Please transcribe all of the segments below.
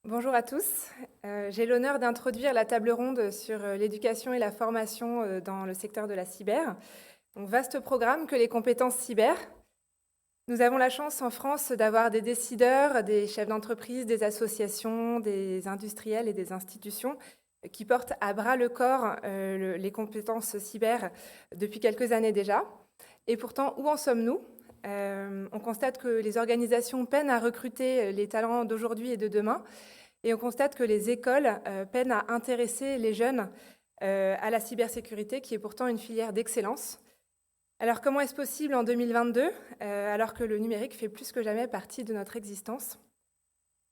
Bonjour à tous. J'ai l'honneur d'introduire la table ronde sur l'éducation et la formation dans le secteur de la cyber. Donc, vaste programme que les compétences cyber. Nous avons la chance en France d'avoir des décideurs, des chefs d'entreprise, des associations, des industriels et des institutions qui portent à bras le corps les compétences cyber depuis quelques années déjà. Et pourtant, où en sommes-nous ? On constate que les organisations peinent à recruter les talents d'aujourd'hui et de demain. Et on constate que les écoles peinent à intéresser les jeunes à la cybersécurité, qui est pourtant une filière d'excellence. Alors comment est-ce possible en 2022, alors que le numérique fait plus que jamais partie de notre existence ?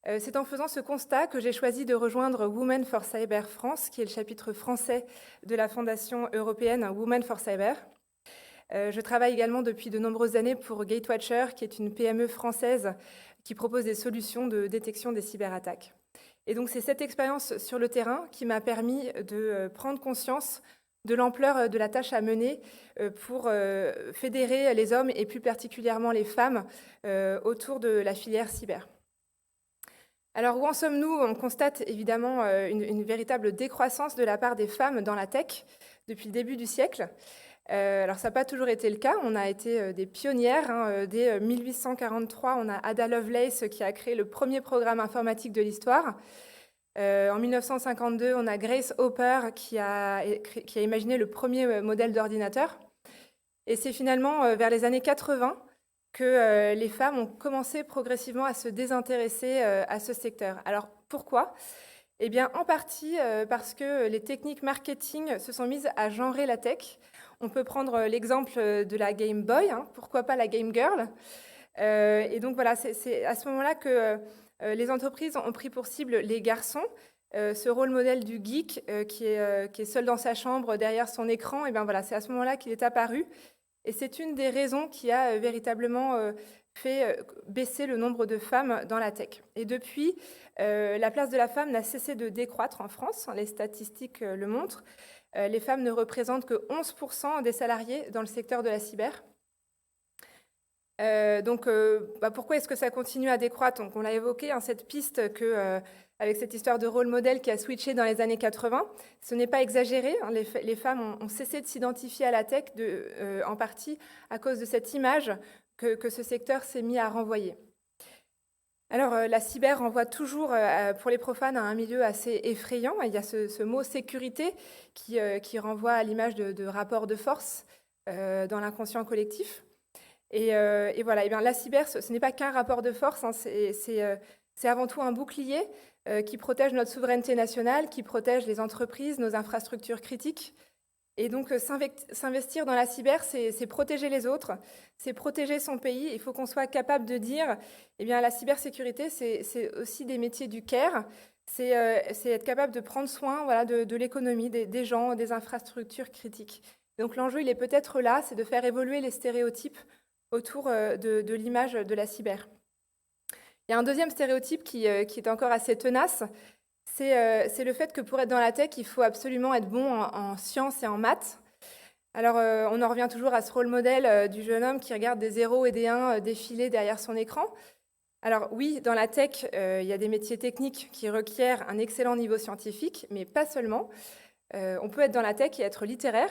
C'est en faisant ce constat que j'ai choisi de rejoindre Women for Cyber France, qui est le chapitre français de la Fondation européenne Women for Cyber. Je travaille également depuis de nombreuses années pour Gatewatcher, qui est une PME française qui propose des solutions de détection des cyberattaques. Et donc c'est cette expérience sur le terrain qui m'a permis de prendre conscience de l'ampleur de la tâche à mener pour fédérer les hommes et plus particulièrement les femmes autour de la filière cyber. Alors où en sommes-nous ? On constate évidemment une véritable décroissance de la part des femmes dans la tech depuis le début du siècle. Alors ça n'a pas toujours été le cas, on a été des pionnières. Dès 1843, on a Ada Lovelace qui a créé le premier programme informatique de l'histoire. En 1952, on a Grace Hopper qui a imaginé le premier modèle d'ordinateur. Et c'est finalement vers les années 80 que les femmes ont commencé progressivement à se désintéresser à ce secteur. Alors pourquoi ? Eh bien, en partie parce que les techniques marketing se sont mises à genrer la tech. On peut prendre l'exemple de la Game Boy, pourquoi pas la Game Girl. Et donc voilà, c'est à ce moment-là que les entreprises ont pris pour cible les garçons. Ce rôle modèle du geek qui est seul dans sa chambre derrière son écran, et bien voilà, c'est à ce moment-là qu'il est apparu. Et c'est une des raisons qui a véritablement fait baisser le nombre de femmes dans la tech. Et depuis, la place de la femme n'a cessé de décroître en France. Les statistiques le montrent. Les femmes ne représentent que 11% des salariés dans le secteur de la cyber. Pourquoi est-ce que ça continue à décroître ? Donc, on l'a évoqué, cette piste que, avec cette histoire de rôle modèle qui a switché dans les années 80, ce n'est pas exagéré. Les femmes ont cessé de s'identifier à la tech, en partie à cause de cette image que ce secteur s'est mis à renvoyer. Alors, la cyber renvoie toujours, pour les profanes, à un milieu assez effrayant. Il y a ce mot sécurité qui renvoie à l'image de rapport de force dans l'inconscient collectif. Et voilà, et bien, la cyber, ce n'est pas qu'un rapport de force, c'est avant tout un bouclier qui protège notre souveraineté nationale, qui protège les entreprises, nos infrastructures critiques. Et donc, s'investir dans la cyber, c'est protéger les autres, c'est protéger son pays. Il faut qu'on soit capable de dire, eh bien, la cybersécurité, c'est aussi des métiers du care, c'est être capable de prendre soin, voilà, de l'économie, des gens, des infrastructures critiques. Donc, l'enjeu, il est peut-être là, c'est de faire évoluer les stéréotypes autour de l'image de la cyber. Il y a un deuxième stéréotype qui est encore assez tenace, c'est le fait que pour être dans la tech, il faut absolument être bon en sciences et en maths. Alors, on en revient toujours à ce rôle modèle du jeune homme qui regarde des 0 et des 1 défiler derrière son écran. Alors oui, dans la tech, il y a des métiers techniques qui requièrent un excellent niveau scientifique, mais pas seulement. On peut être dans la tech et être littéraire.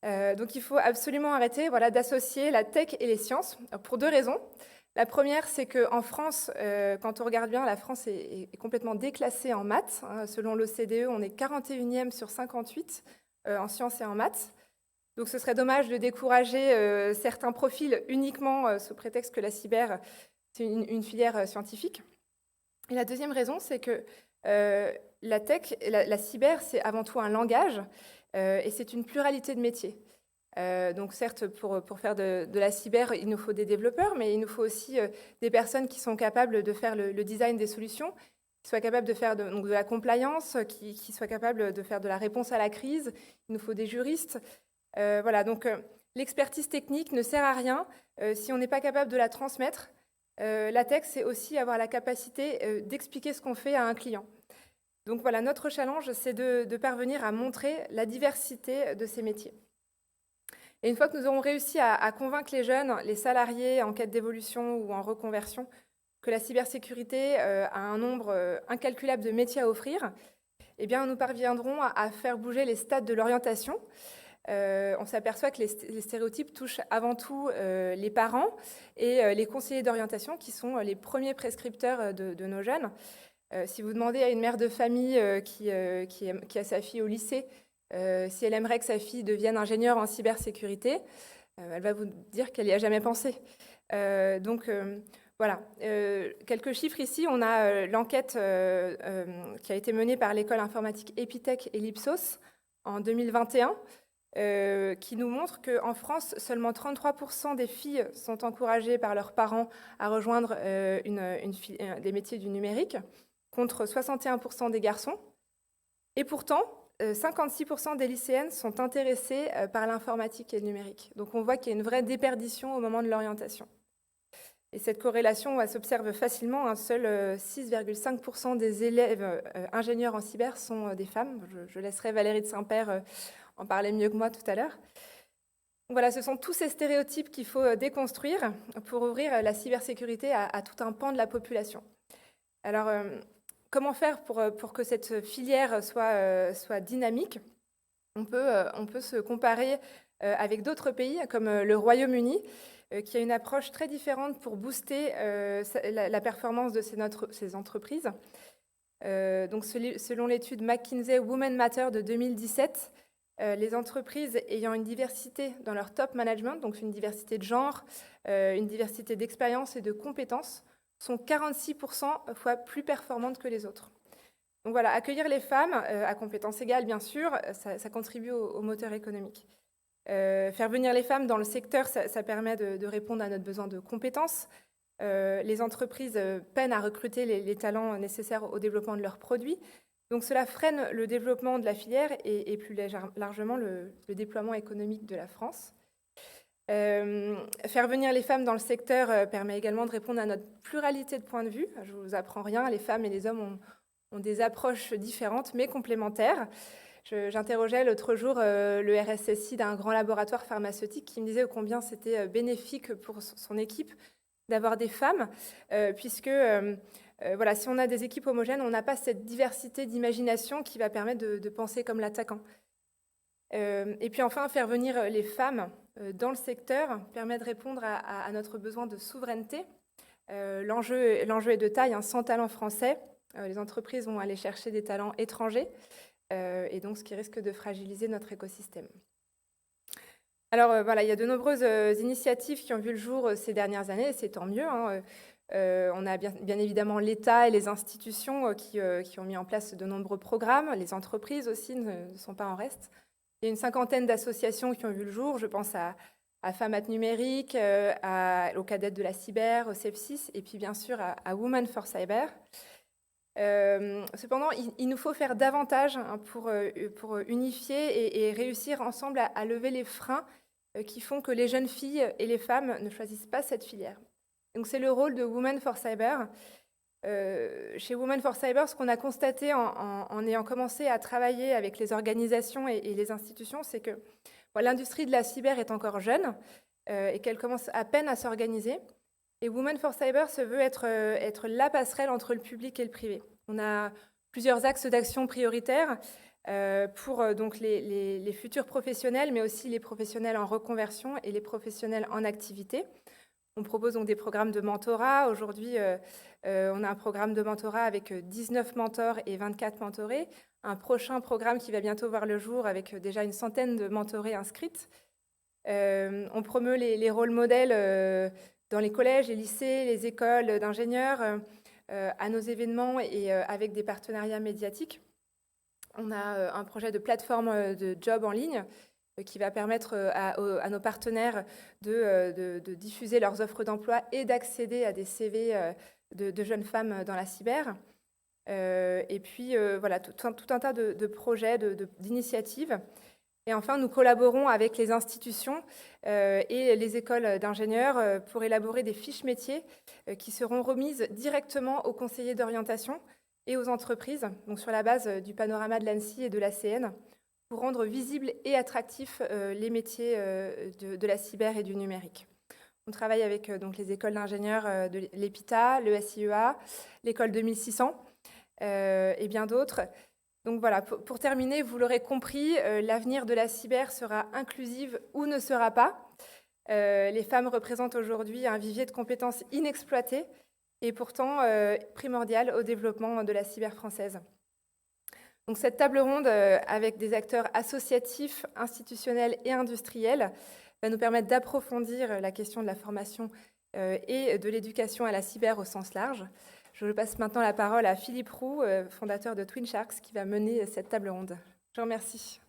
Donc il faut absolument arrêter d'associer la tech et les sciences, pour deux raisons. La première, c'est qu'en France, quand on regarde bien, la France est complètement déclassée en maths. Selon l'OCDE, on est 41e sur 58 en sciences et en maths. Donc ce serait dommage de décourager certains profils uniquement sous prétexte que la cyber, c'est une filière scientifique. Et la deuxième raison, c'est que la tech, la cyber, c'est avant tout un langage et c'est une pluralité de métiers. Donc certes, pour faire de la cyber, il nous faut des développeurs, mais il nous faut aussi des personnes qui sont capables de faire le design des solutions, qui soient capables de faire de la compliance, qui soient capables de faire de la réponse à la crise. Il nous faut des juristes. Donc l'expertise technique ne sert à rien si on n'est pas capable de la transmettre. La tech, c'est aussi avoir la capacité d'expliquer ce qu'on fait à un client. Donc voilà, notre challenge, c'est de parvenir à montrer la diversité de ces métiers. Et une fois que nous aurons réussi à convaincre les jeunes, les salariés en quête d'évolution ou en reconversion, que la cybersécurité a un nombre incalculable de métiers à offrir, eh bien, nous parviendrons à faire bouger les stades de l'orientation. On s'aperçoit que les stéréotypes touchent avant tout les parents et les conseillers d'orientation, qui sont les premiers prescripteurs de nos jeunes. Si vous demandez à une mère de famille qui a sa fille au lycée si elle aimerait que sa fille devienne ingénieure en cybersécurité, elle va vous dire qu'elle n'y a jamais pensé. Voilà, quelques chiffres ici. On a l'enquête qui a été menée par l'école informatique Epitech et l'Ipsos en 2021, qui nous montre qu'en France, seulement 33% des filles sont encouragées par leurs parents à rejoindre des métiers du numérique, contre 61% des garçons. Et pourtant, 56% des lycéennes sont intéressées par l'informatique et le numérique. Donc on voit qu'il y a une vraie déperdition au moment de l'orientation. Et cette corrélation s'observe facilement. Seuls 6,5% des élèves ingénieurs en cyber sont des femmes. Je laisserai Valérie de Saint-Père en parler mieux que moi tout à l'heure. Voilà, ce sont tous ces stéréotypes qu'il faut déconstruire pour ouvrir la cybersécurité à tout un pan de la population. Alors, comment faire pour que cette filière soit dynamique ? On peut se comparer avec d'autres pays, comme le Royaume-Uni, qui a une approche très différente pour booster la performance de ces entreprises. Donc, selon l'étude McKinsey Women Matter de 2017, les entreprises ayant une diversité dans leur top management, donc une diversité de genre, une diversité d'expérience et de compétences, sont 46% fois plus performantes que les autres. Donc voilà, accueillir les femmes, à compétences égales bien sûr, ça contribue au moteur économique. Faire venir les femmes dans le secteur, ça permet de répondre à notre besoin de compétences. Les entreprises peinent à recruter les talents nécessaires au développement de leurs produits. Donc cela freine le développement de la filière et plus largement le déploiement économique de la France. Faire venir les femmes dans le secteur permet également de répondre à notre pluralité de points de vue. Je ne vous apprends rien, les femmes et les hommes ont des approches différentes mais complémentaires. J'interrogeais l'autre jour le RSSI d'un grand laboratoire pharmaceutique qui me disait combien c'était bénéfique pour son équipe d'avoir des femmes, puisque voilà, si on a des équipes homogènes, on n'a pas cette diversité d'imagination qui va permettre de penser comme l'attaquant. Et puis enfin, faire venir les femmes dans le secteur permet de répondre à notre besoin de souveraineté. L'enjeu est de taille, sans talent français. Les entreprises vont aller chercher des talents étrangers, et donc ce qui risque de fragiliser notre écosystème. Alors voilà, il y a de nombreuses initiatives qui ont vu le jour ces dernières années, et c'est tant mieux. On a bien évidemment l'État et les institutions qui ont mis en place de nombreux programmes. Les entreprises aussi ne sont pas en reste. Il y a une cinquantaine d'associations qui ont vu le jour. Je pense à FAMAT Numérique, aux cadettes de la cyber, au CEPSIS, et puis bien sûr à Women for Cyber. Cependant, il nous faut faire davantage pour unifier et réussir ensemble à lever les freins qui font que les jeunes filles et les femmes ne choisissent pas cette filière. Donc c'est le rôle de Women for Cyber. Chez Women for Cyber, ce qu'on a constaté en ayant commencé à travailler avec les organisations et les institutions, c'est que l'industrie de la cyber est encore jeune et qu'elle commence à peine à s'organiser. Et Women for Cyber se veut être la passerelle entre le public et le privé. On a plusieurs axes d'action prioritaires pour donc les futurs professionnels, mais aussi les professionnels en reconversion et les professionnels en activité. On propose donc des programmes de mentorat. Aujourd'hui, on a un programme de mentorat avec 19 mentors et 24 mentorés. Un prochain programme qui va bientôt voir le jour avec déjà une centaine de mentorés inscrites. On promeut les rôles modèles dans les collèges, les lycées, les écoles d'ingénieurs, à nos événements et avec des partenariats médiatiques. On a un projet de plateforme de job en ligne qui va permettre à nos partenaires de diffuser leurs offres d'emploi et d'accéder à des CV de jeunes femmes dans la cyber. Et puis, voilà, tout un tas de projets, d'initiatives. Et enfin, nous collaborons avec les institutions et les écoles d'ingénieurs pour élaborer des fiches métiers qui seront remises directement aux conseillers d'orientation et aux entreprises, donc sur la base du panorama de l'ANSSI et de l'ACN, pour rendre visibles et attractifs les métiers de la cyber et du numérique. On travaille avec donc les écoles d'ingénieurs de l'EPITA, le SIEA, l'école 2600 et bien d'autres. Donc voilà, pour terminer, vous l'aurez compris, l'avenir de la cyber sera inclusive ou ne sera pas. Les femmes représentent aujourd'hui un vivier de compétences inexploitées et pourtant primordial au développement de la cyber française. Donc cette table ronde, avec des acteurs associatifs, institutionnels et industriels, va nous permettre d'approfondir la question de la formation et de l'éducation à la cyber au sens large. Je passe maintenant la parole à Philippe Roux, fondateur de Twin Sharks, qui va mener cette table ronde. Je vous remercie.